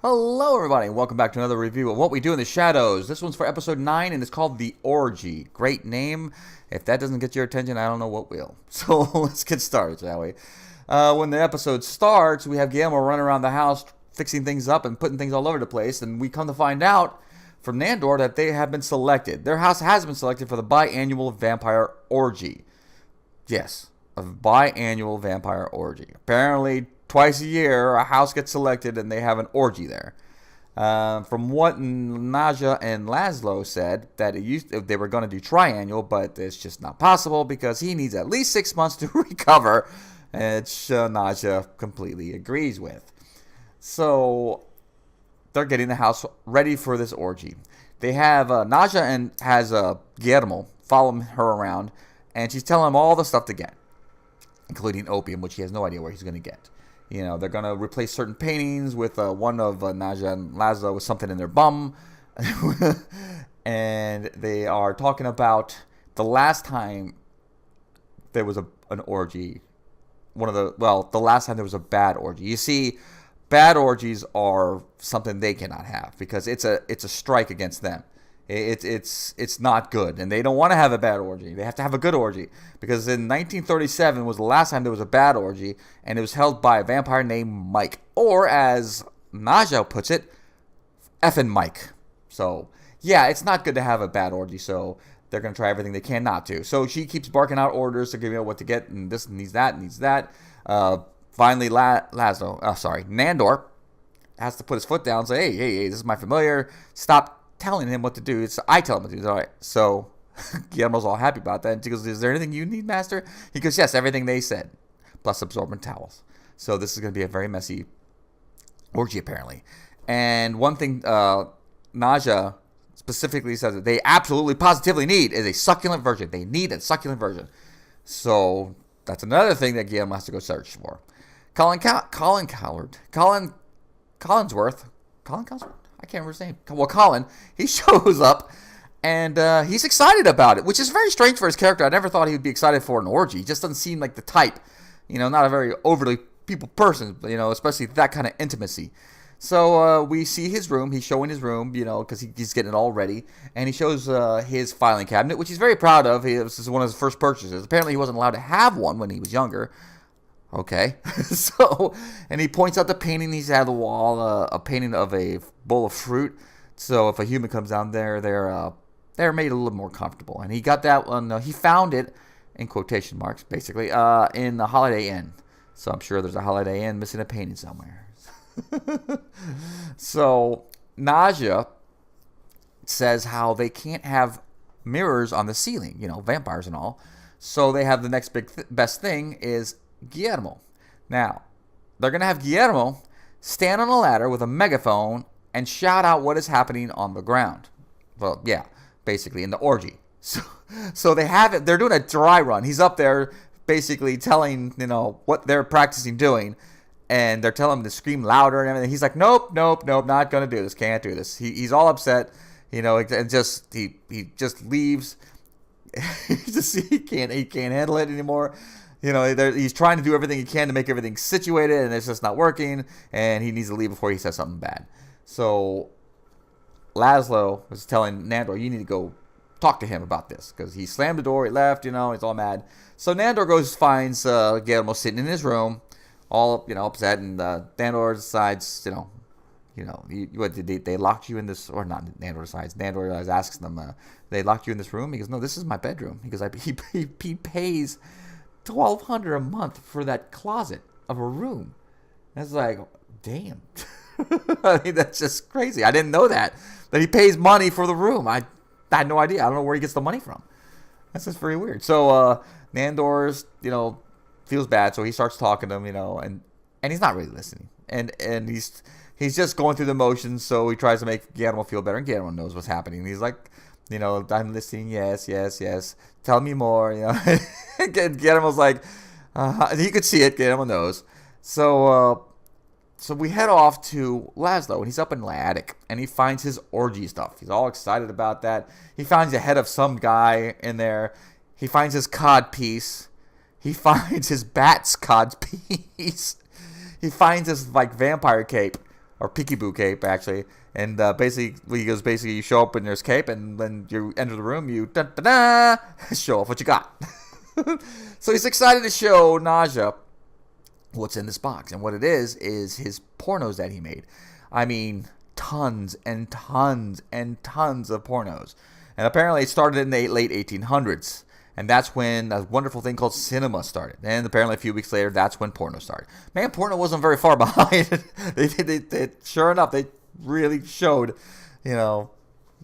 Hello, everybody, and welcome back to another review of What We Do in the Shadows. This one's for episode 9, and it's called The Orgy. Great name. If that doesn't get your attention, I don't know what will. So let's get started, shall we? When the episode starts, we have Guillermo running around the house, fixing things up and putting things all over the place, and we come to find out from Nandor that they have been selected. Their house has been selected for the biannual vampire orgy. Yes, a biannual vampire orgy. Apparently, twice a year, a house gets selected and they have an orgy there. From what Naja and Laszlo said, that they were going to do triannual, but it's just not possible because he needs at least 6 months to recover, which Naja completely agrees with. So they're getting the house ready for this orgy. They have Naja and has Guillermo following her around, and she's telling him all the stuff to get, including opium, which he has no idea where he's going to get. You know, they're going to replace certain paintings with one of Naja and Laszlo with something in their bum. And they are talking about the last time there was an orgy. The last time there was a bad orgy. You see, bad orgies are something they cannot have because it's a strike against them. It's not good, and they don't want to have a bad orgy. They have to have a good orgy because in 1937 was the last time there was a bad orgy, and it was held by a vampire named Mike, or as Naja puts it, effing Mike. So yeah, it's not good to have a bad orgy. So they're gonna try everything they can not to. So she keeps barking out orders to give you what to get, and this needs that, needs that. Finally, Nandor has to put his foot down and say, hey, this is my familiar. Stop telling him what to do. I tell him what to do. All right. So Guillermo's all happy about that. And she goes, is there anything you need, master? He goes, yes, everything they said, plus absorbent towels. So this is going to be a very messy orgy, apparently. And one thing Naja specifically says that they absolutely, positively need is a succulent virgin. They need a succulent virgin. So that's another thing that Guillermo has to go search for. Collinsworth. I can't remember his name. Well, Colin, he shows up, and he's excited about it, which is very strange for his character. I never thought he would be excited for an orgy. He just doesn't seem like the type, not a very overly people person, especially that kind of intimacy. So we see his room. He's showing his room, because he's getting it all ready, and he shows his filing cabinet, which he's very proud of. This is one of his first purchases. Apparently, he wasn't allowed to have one when he was younger. Okay, and he points out the painting he's had on the wall, a painting of a bowl of fruit. So if a human comes down there, they're made a little more comfortable. And he got that one. He found it, in quotation marks, basically, in the Holiday Inn. So I'm sure there's a Holiday Inn missing a painting somewhere. So Naja says how they can't have mirrors on the ceiling, vampires and all. So they have the next best thing is Guillermo. Now, they're going to have Guillermo stand on a ladder with a megaphone and shout out what is happening on the ground. Well, yeah, basically in the orgy. So they have it. They're doing a dry run. He's up there basically telling, what they're practicing doing. And they're telling him to scream louder and everything. He's like, nope, not going to do this. Can't do this. He's all upset, and just he just leaves. He can't handle it anymore. He's trying to do everything he can to make everything situated, and it's just not working, and he needs to leave before he says something bad. So Laszlo was telling Nandor, you need to go talk to him about this, because he slammed the door, he left, he's all mad. So Nandor finds Guillermo sitting in his room, all, upset, and Nandor decides, what did they locked you in this, or not Nandor decides, Nandor asks them, they locked you in this room? He goes, no, this is my bedroom. He goes, he pays $1,200 a month for that closet of a room. And it's like, damn. I mean, that's just crazy. I didn't know that he pays money for the room. I had no idea. I don't know where he gets the money from. That's just very weird. So Nandor's, feels bad, so he starts talking to him, and he's not really listening. And he's just going through the motions, so he tries to make Guillermo feel better, and Guillermo knows what's happening. He's like, I'm listening, yes. Tell me more, Guillermo's like, he could see it, Guillermo knows. So we head off to Laszlo, and he's up in the attic, and he finds his orgy stuff. He's all excited about that. He finds the head of some guy in there. He finds his cod piece. He finds his bat's cod piece. He finds his vampire cape. or peekaboo cape actually. And basically, he goes, basically, you show up in this cape, and when you enter the room, you show off what you got. So he's excited to show Naja what's in this box, and what it is his pornos that he made. I mean, tons and tons and tons of pornos. And apparently it started in the late 1800s. And that's when a wonderful thing called cinema started. And apparently a few weeks later, that's when porno started. Man, porno wasn't very far behind. they sure enough, they really showed, you know,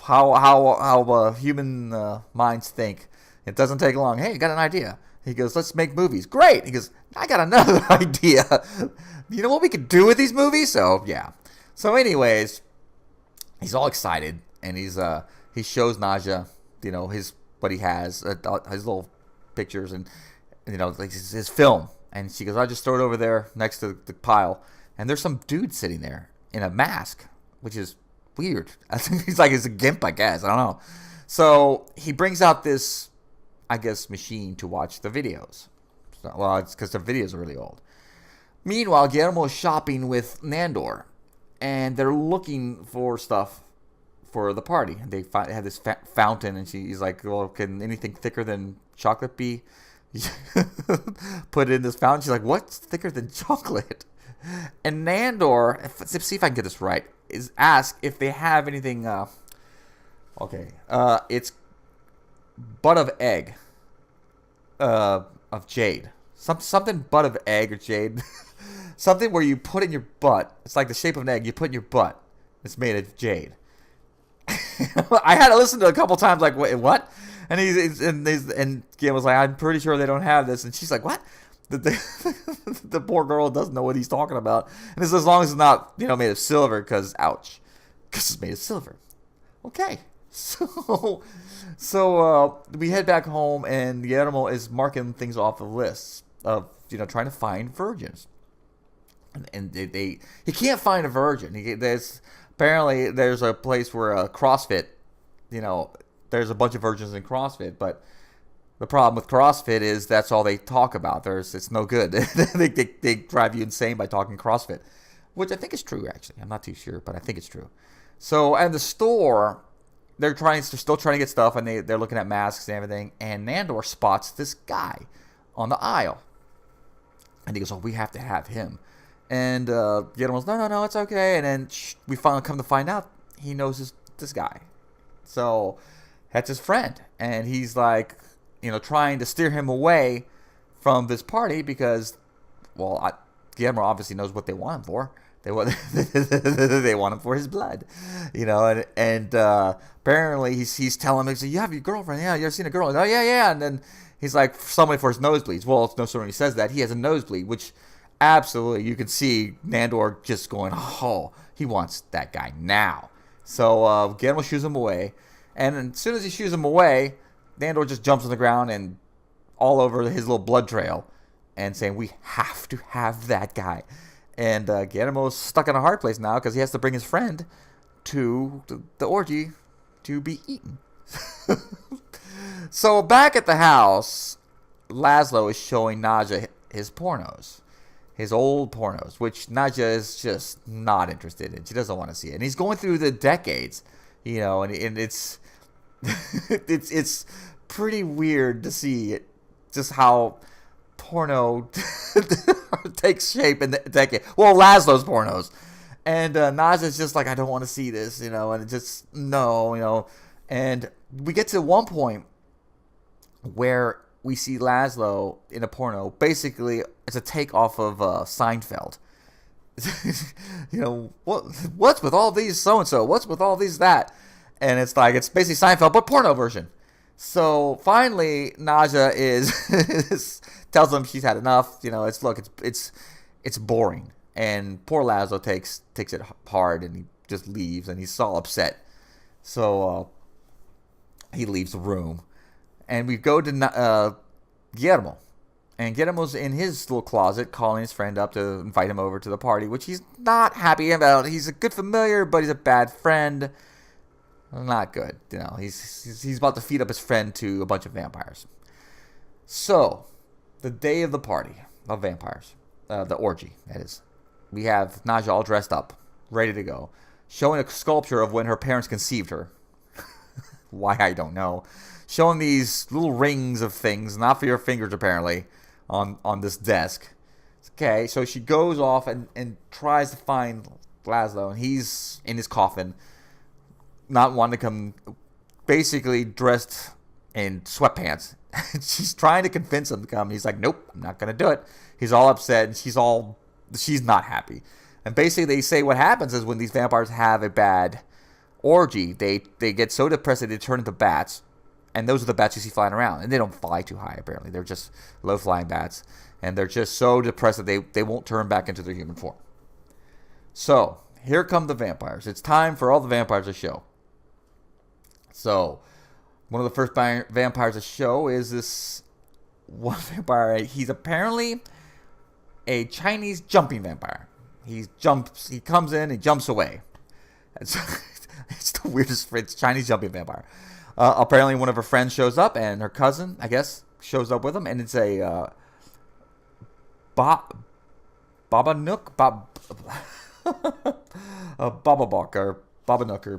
how human minds think. It doesn't take long. Hey, you got an idea. He goes, let's make movies. Great. He goes, I got another idea. You know what we could do with these movies? So, yeah. So, anyways, he's all excited. And he shows Naja, you know, what he has, his little pictures and, you know, like his film. And she goes, I'll just throw it over there next to the pile. And there's some dude sitting there in a mask, which is weird. I think he's a gimp, I guess. I don't know. So he brings out this, I guess, machine to watch the videos. So, well, it's because the videos are really old. Meanwhile, Guillermo is shopping with Nandor. And they're looking for stuff for the party. They have this fountain, and he's like, well, can anything thicker than chocolate be put in this fountain? She's like, what's thicker than chocolate? And Nandor, let's see if I can get this right, is asked if they have anything, it's butt of egg, of jade. Something butt of egg or jade. Something where you put in your butt. It's like the shape of an egg. You put in your butt. It's made of jade. I had to listen to it a couple times, like, wait, what? And Guillermo was like, I'm pretty sure they don't have this. And she's like, what? The poor girl doesn't know what he's talking about. And it's as long as it's not, you know, made of silver, because ouch, because it's made of silver. Okay, so we head back home, and Guillermo is marking things off the list of, you know, trying to find virgins. And he can't find a virgin. Apparently, there's a place where CrossFit, you know, there's a bunch of virgins in CrossFit, but the problem with CrossFit is that's all they talk about. It's no good. they drive you insane by talking CrossFit, which I think is true, actually. I'm not too sure, but I think it's true. So at the store, they're still trying to get stuff, and they're looking at masks and everything, and Nandor spots this guy on the aisle. And he goes, oh, we have to have him. And Guillermo's, no, it's okay. And then we finally come to find out he knows this guy. So that's his friend. And he's like, you know, trying to steer him away from this party because, well, Guillermo obviously knows what they want him for. They want him for his blood, you know. And apparently he's telling him, you have your girlfriend. Yeah, you ever seen a girl? Oh, yeah. And then he's like, somebody for his nosebleeds. Well, it's no sooner he says that, he has a nosebleed, which... absolutely, you can see Nandor just going, oh, he wants that guy now. So Guillermo shoos him away, and as soon as he shoos him away, Nandor just jumps on the ground and all over his little blood trail, and saying, we have to have that guy. And Guillermo's stuck in a hard place now because he has to bring his friend to the orgy to be eaten. So back at the house, Laszlo is showing Naja his pornos. His old pornos, which Naja is just not interested in. She doesn't want to see it. And he's going through the decades, you know, and it's it's pretty weird to see it, just how porno takes shape in the decade. Well, Laszlo's pornos. And Naja's just like, I don't want to see this, you know, and it just, no, you know. And we get to one point where we see Laszlo in a porno. Basically, it's a take off of Seinfeld. You know, what's with all these so-and-so? What's with all these that? And it's like, it's basically Seinfeld, but porno version. So finally, Naja tells him she's had enough. You know, it's boring. And poor Laszlo takes it hard, and he just leaves, and he's all upset. So he leaves the room. And we go to Guillermo. And Guillermo's in his little closet calling his friend up to invite him over to the party, which he's not happy about. He's a good familiar, but he's a bad friend. Not good. You know, he's about to feed up his friend to a bunch of vampires. So, the day of the party of vampires, the orgy, that is. We have Naja all dressed up. ready to go, showing a sculpture of when her parents conceived her. Why, I don't know. Showing these little rings of things, not for your fingers apparently, on this desk. Okay, so she goes off and tries to find Laszlo, and he's in his coffin, not wanting to come, basically dressed in sweatpants. She's trying to convince him to come. He's like, nope, I'm not going to do it. He's all upset, and she's not happy. And basically they say what happens is when these vampires have a bad orgy, they get so depressed that they turn into bats. And those are the bats you see flying around. And they don't fly too high, apparently. They're just low-flying bats. And they're just so depressed that they won't turn back into their human form. So, here come the vampires. It's time for all the vampires to show. So, one of the first vampires to show is this one vampire. He's apparently a Chinese jumping vampire. He comes in and jumps away. It's the weirdest. It's Chinese jumping vampire. Apparently, one of her friends shows up, and her cousin, I guess, shows up with him, and it's a Babanook, Bababok, or Babanook, or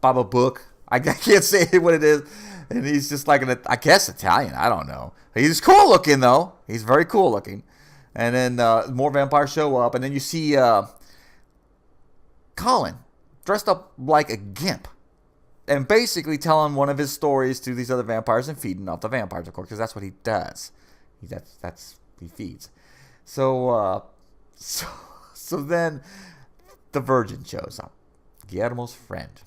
Bababook. I can't say what it is. And he's just like I guess Italian. I don't know. He's cool looking though. He's very cool looking. And then more vampires show up, and then you see Colin dressed up like a gimp, and basically telling one of his stories to these other vampires and feeding off the vampires, of course, because that's what he does. He feeds. So then the Virgin shows up, Guillermo's friend,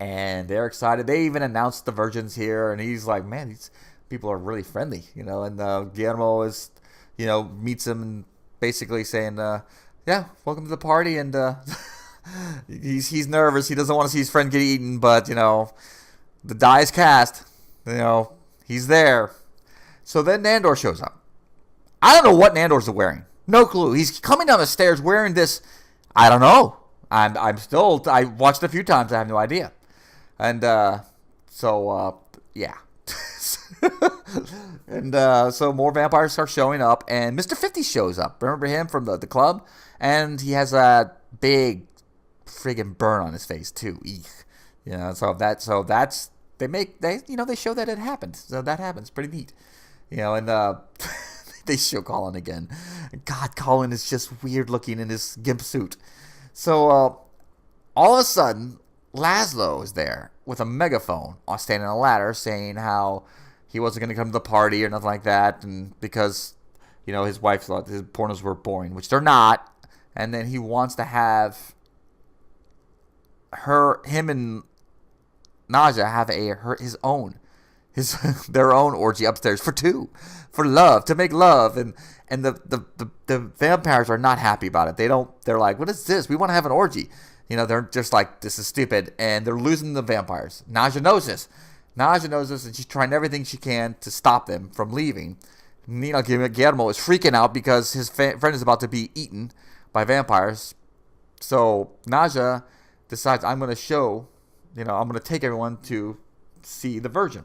and they're excited. They even announced the Virgin's here, and he's like, man, these people are really friendly, you know. And Guillermo is, you know, meets him and basically saying, yeah, welcome to the party, and he's nervous. He doesn't want to see his friend get eaten, but, you know, the die is cast. You know, he's there. So then Nandor shows up. I don't know what Nandor's wearing. No clue. He's coming down the stairs wearing this. I don't know. I watched it a few times. I have no idea. And yeah. And so more vampires start showing up, and Mr. 50 shows up. Remember him from the club? And he has a big friggin' burn on his face too. Eek. You know, so that's they show that it happened. So that happens. Pretty neat. You know, and they show Colin again. God, Colin is just weird looking in his gimp suit. So all of a sudden, Laszlo is there with a megaphone, standing on a ladder, saying how he wasn't going to come to the party or nothing like that, and because, you know, his wife thought his pornos were boring, which they're not. And then he wants to have him and Naja have their own orgy upstairs for love, to make love, and the vampires are not happy about it. They're like, what is this? We want to have an orgy. You know, they're just like, this is stupid, and they're losing the vampires. Naja knows this, and she's trying everything she can to stop them from leaving. You know, Guillermo is freaking out because his friend is about to be eaten by vampires. So Naja decides, I'm going to take everyone to see the Virgin.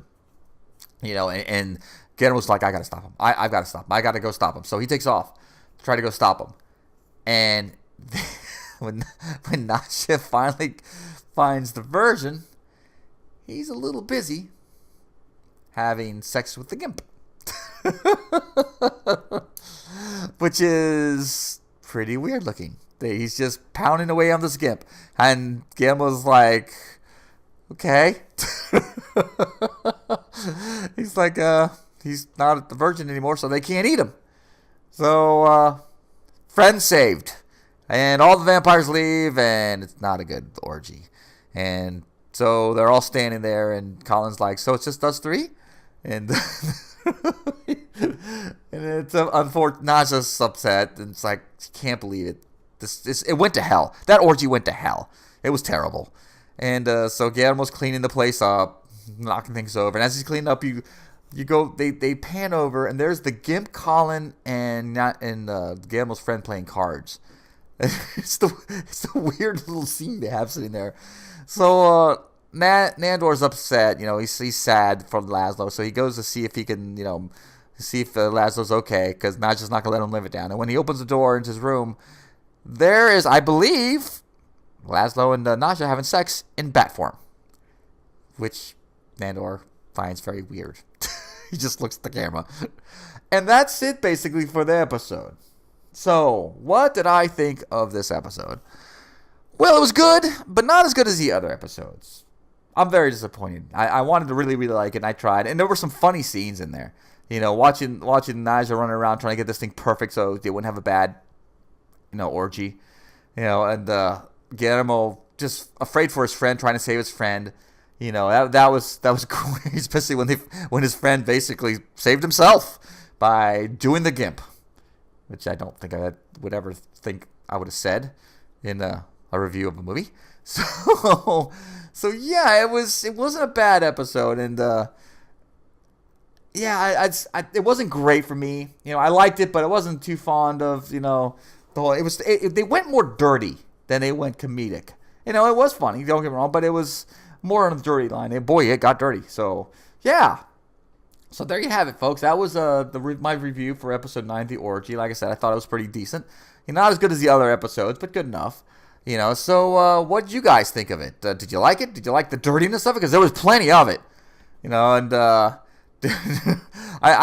You know, and Guillermo's like, I got to stop him. I've got to stop him. I got to go stop him. So he takes off to try to go stop him. And when Naja finally finds the Virgin, he's a little busy having sex with the gimp. Which is pretty weird looking. He's just pounding away on this gimp. And Guillermo's like, okay. He's like, he's not the Virgin anymore, so they can't eat him. So, friend saved. And all the vampires leave, and it's not a good orgy. And so they're all standing there, and Colin's like, so it's just us three? And and it's unfortunate. Naja's upset, and it's like, she can't believe it. It went to hell. That orgy went to hell. It was terrible. And so Guillermo's cleaning the place up, knocking things over. And as he's cleaning up, you go. They pan over, and there's the gimp, Colin, and Guillermo's friend playing cards. It's the weird little scene they have sitting there. So Nandor's upset. You know, he's sad for Laszlo. So he goes to see if he can, you know, see if Laszlo's okay, because Naja's not gonna let him live it down. And when he opens the door into his room, there is, I believe, Laszlo and Naja having sex in bat form, which Nandor finds very weird. He just looks at the camera. And that's it basically for the episode. So, what did I think of this episode? Well, it was good, but not as good as the other episodes. I'm very disappointed. I wanted to really, really like it, and I tried. And there were some funny scenes in there. You know, watching Naja running around trying to get this thing perfect so they wouldn't have a bad, orgy. You know, and Guillermo just afraid for his friend, trying to save his friend. You know, that was great, especially when his friend basically saved himself by doing the gimp, which I don't think I would ever think I would have said in a review of a movie. So yeah, it wasn't a bad episode, and yeah, it wasn't great for me. You know, I liked it, but I wasn't too fond of the whole. They went more dirty than they went comedic. You know, it was funny. Don't get me wrong, but it was more on the dirty line. And boy, it got dirty. So yeah. So there you have it, folks. That was my review for episode 9, The Orgy. Like I said, I thought it was pretty decent. Not as good as the other episodes, but good enough. You know, so what did you guys think of it? Did you like it? Did you like the dirtiness of it? Because there was plenty of it. You know, and I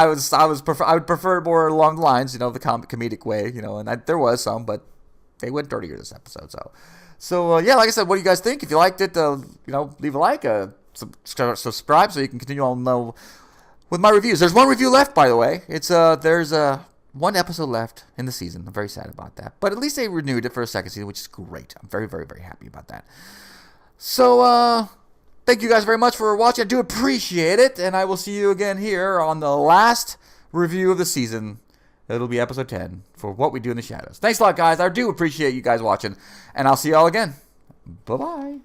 would prefer it more along the lines, the comedic way. You know, and there was some, but they went dirtier this episode. So yeah, like I said, what do you guys think? If you liked it, leave a like, subscribe, so you can continue on with my reviews. There's one review left, by the way. There's one episode left in the season. I'm very sad about that. But at least they renewed it for a second season, which is great. I'm very, very, very happy about that. So, thank you guys very much for watching. I do appreciate it. And I will see you again here on the last review of the season. It'll be episode 10 for What We Do in the Shadows. Thanks a lot, guys. I do appreciate you guys watching. And I'll see y'all again. Bye-bye.